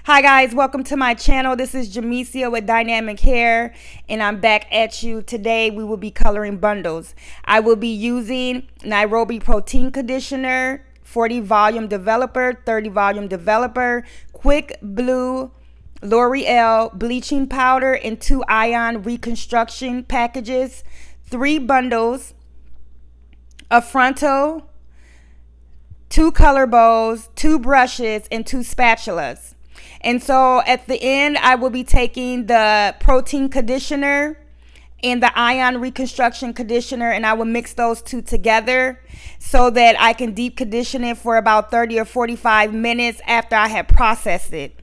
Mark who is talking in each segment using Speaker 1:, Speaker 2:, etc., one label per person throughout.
Speaker 1: Hi guys, welcome to my channel. This is Jamesia with Dynamic Hair, and I'm back at you. Today we will be coloring bundles. I will be using Nairobi Protein Conditioner, 40 volume developer, 30 volume developer, quick blue L'Oreal bleaching powder, and 2 ion reconstruction packages, 3 bundles, a frontal, 2 color bows, 2 brushes, and 2 spatulas. And so at the end, I will be taking the protein conditioner and the ion reconstruction conditioner, and I will mix those two together so that I can deep condition it for about 30 or 45 minutes after I have processed it.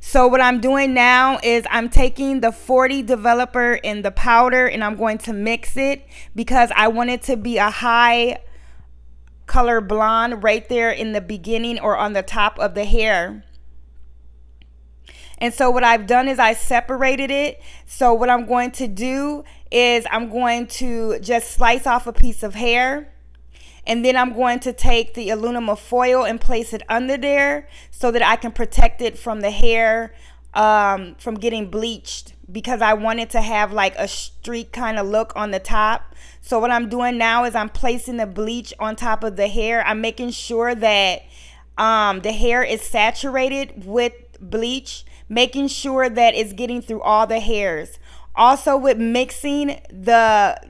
Speaker 1: So what I'm doing now is I'm taking the 40 developer and the powder, and I'm going to mix it because I want it to be a high color blonde right there in the beginning or on the top of the hair. And so what I've done is I separated it. So what I'm going to do is I'm going to just slice off a piece of hair, and then I'm going to take the aluminum foil and place it under there so that I can protect it from the hair from getting bleached, because I want it to have like a streak kind of look on the top. So what I'm doing now is I'm placing the bleach on top of the hair. I'm making sure that the hair is saturated with bleach, making sure that it's getting through all the hairs. Also, with mixing the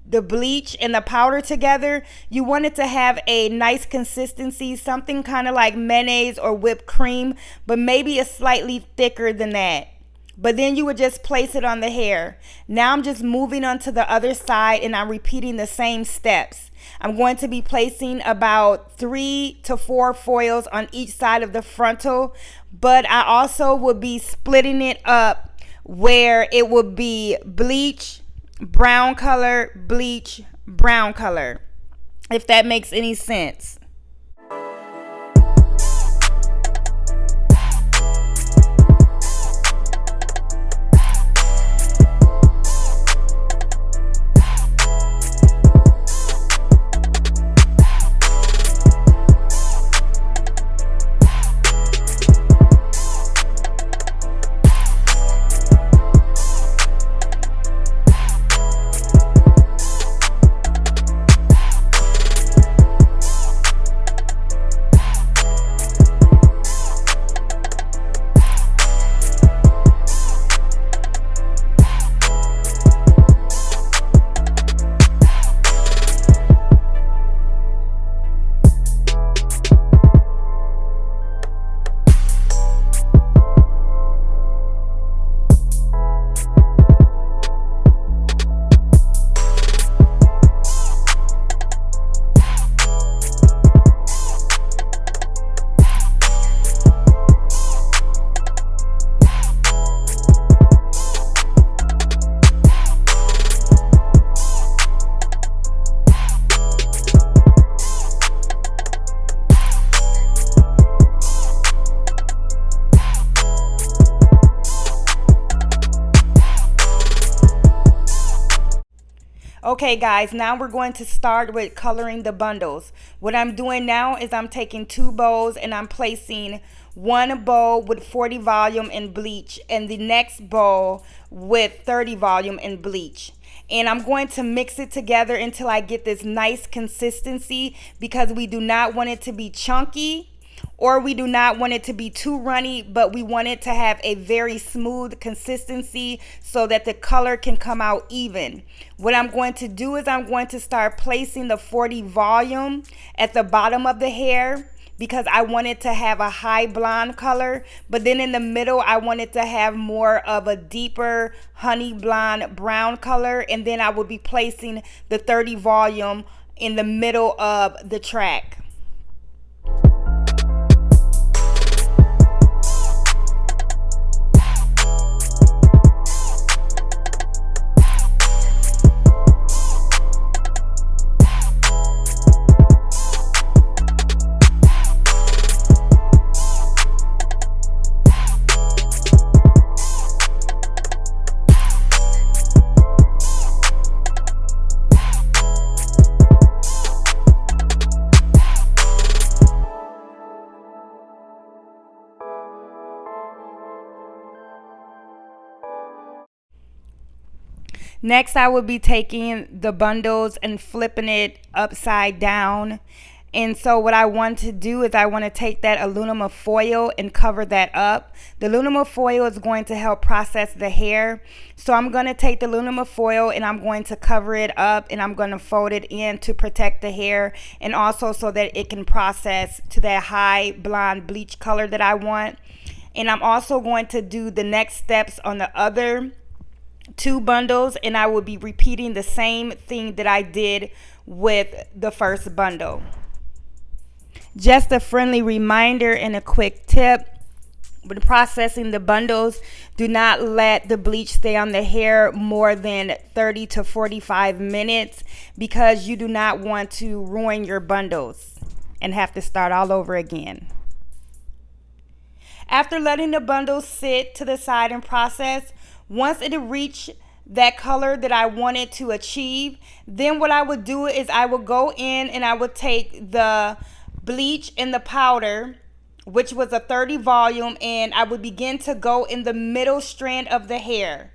Speaker 1: bleach and the powder together, you want it to have a nice consistency, something kind of like mayonnaise or whipped cream, but maybe a slightly thicker than that. But then you would just place it on the hair. Now I'm just moving on to the other side, and I'm repeating the same steps. I'm going to be placing about 3 to 4 foils on each side of the frontal, but I also will be splitting it up where it will be bleach, brown color, bleach, brown color, if that makes any sense. Okay guys, now we're going to start with coloring the bundles. What I'm doing now is I'm taking 2 bows and I'm placing 1 bowl with 40 volume and bleach, and the next bowl with 30 volume and bleach. And I'm going to mix it together until I get this nice consistency, because we do not want it to be chunky, or we do not want it to be too runny, but we want it to have a very smooth consistency so that the color can come out even. What I'm going to do is I'm going to start placing the 40 volume at the bottom of the hair, because I want it to have a high blonde color, but then in the middle I want it to have more of a deeper honey blonde brown color, and then I will be placing the 30 volume in the middle of the track. Next, I will be taking the bundles and flipping it upside down. And so what I want to do is I want to take that aluminum foil and cover that up. The aluminum foil is going to help process the hair. So I'm going to take the aluminum foil and I'm going to cover it up, and I'm going to fold it in to protect the hair, and also so that it can process to that high blonde bleach color that I want. And I'm also going to do the next steps on the other 2 bundles, and I will be repeating the same thing that I did with the first bundle. Just a friendly reminder and a quick tip: when processing the bundles, do not let the bleach stay on the hair more than 30 to 45 minutes, because you do not want to ruin your bundles and have to start all over again. After letting the bundles sit to the side and process, once it reached that color that I wanted to achieve, then what I would do is I would go in and I would take the bleach and the powder, which was a 30 volume, and I would begin to go in the middle strand of the hair,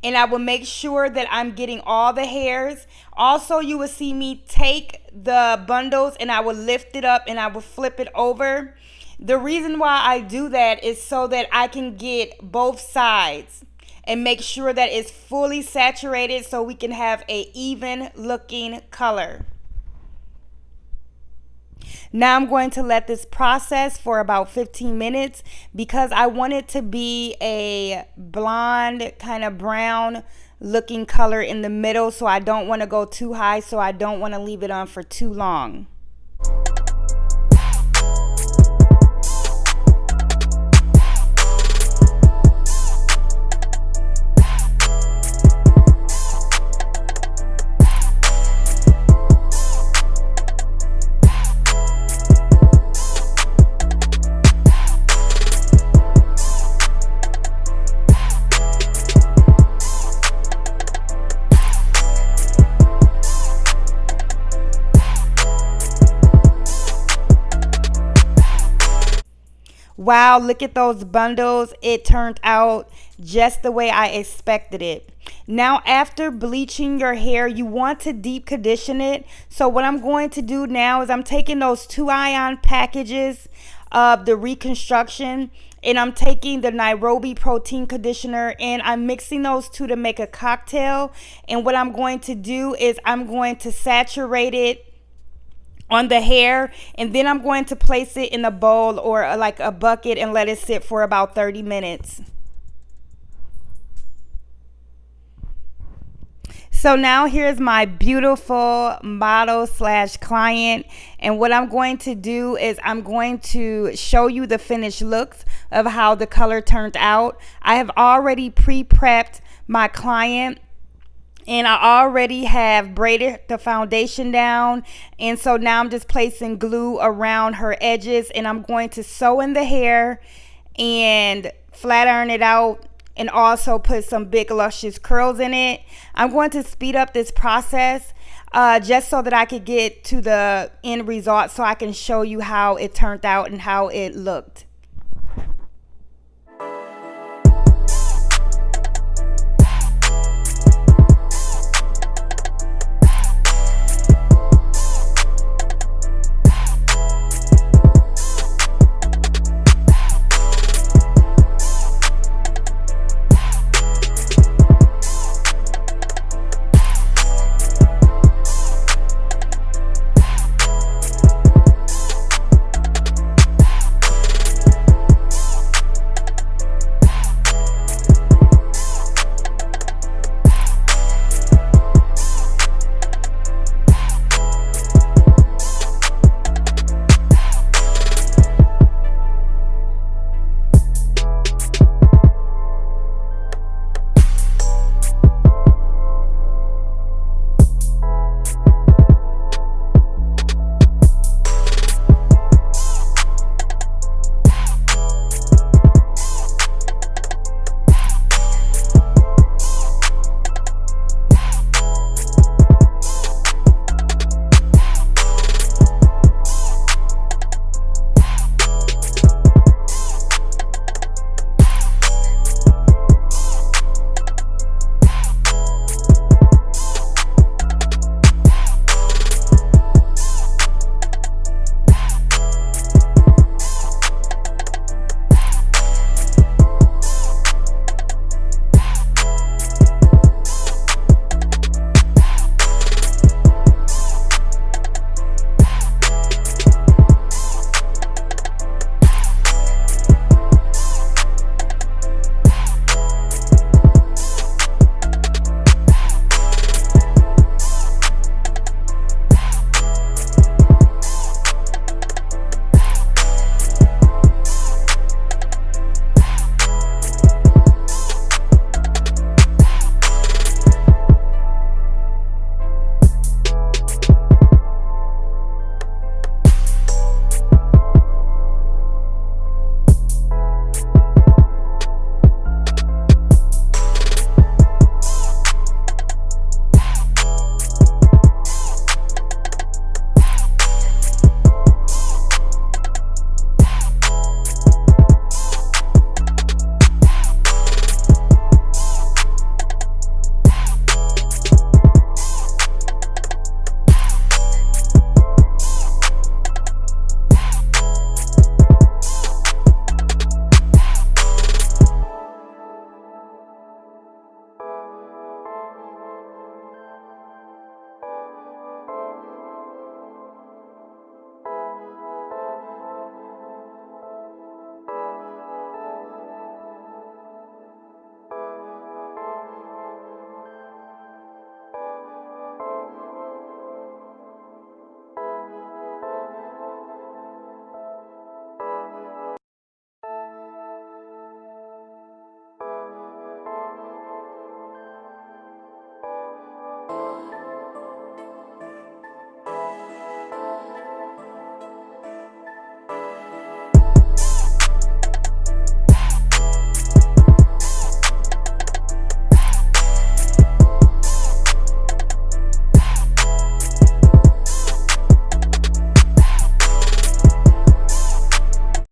Speaker 1: and I will make sure that I'm getting all the hairs. Also, you will see me take the bundles and I will lift it up and I will flip it over. The reason why I do that is so that I can get both sides and make sure that it's fully saturated, so we can have a even looking color. Now I'm going to let this process for about 15 minutes because I want it to be a blonde, kind of brown looking color in the middle. So I don't want to go too high, so I don't want to leave it on for too long. Wow, look at those bundles. It turned out just the way I expected it. Now, after bleaching your hair, you want to deep condition it. So what I'm going to do now is I'm taking those 2-ion packages of the Reconstruction, and I'm taking the Nairobi protein conditioner, and I'm mixing those two to make a cocktail. And what I'm going to do is I'm going to saturate it on the hair, and then I'm going to place it in a bowl or like a bucket and let it sit for about 30 minutes. So now here's my beautiful model slash client, and what I'm going to do is I'm going to show you the finished looks of how the color turned out. I have already pre-prepped my client, and I already have braided the foundation down, and so now I'm just placing glue around her edges, and I'm going to sew in the hair and flat iron it out, and also put some big luscious curls in it. I'm going to speed up this process just so that I could get to the end result, so I can show you how it turned out and how it looked.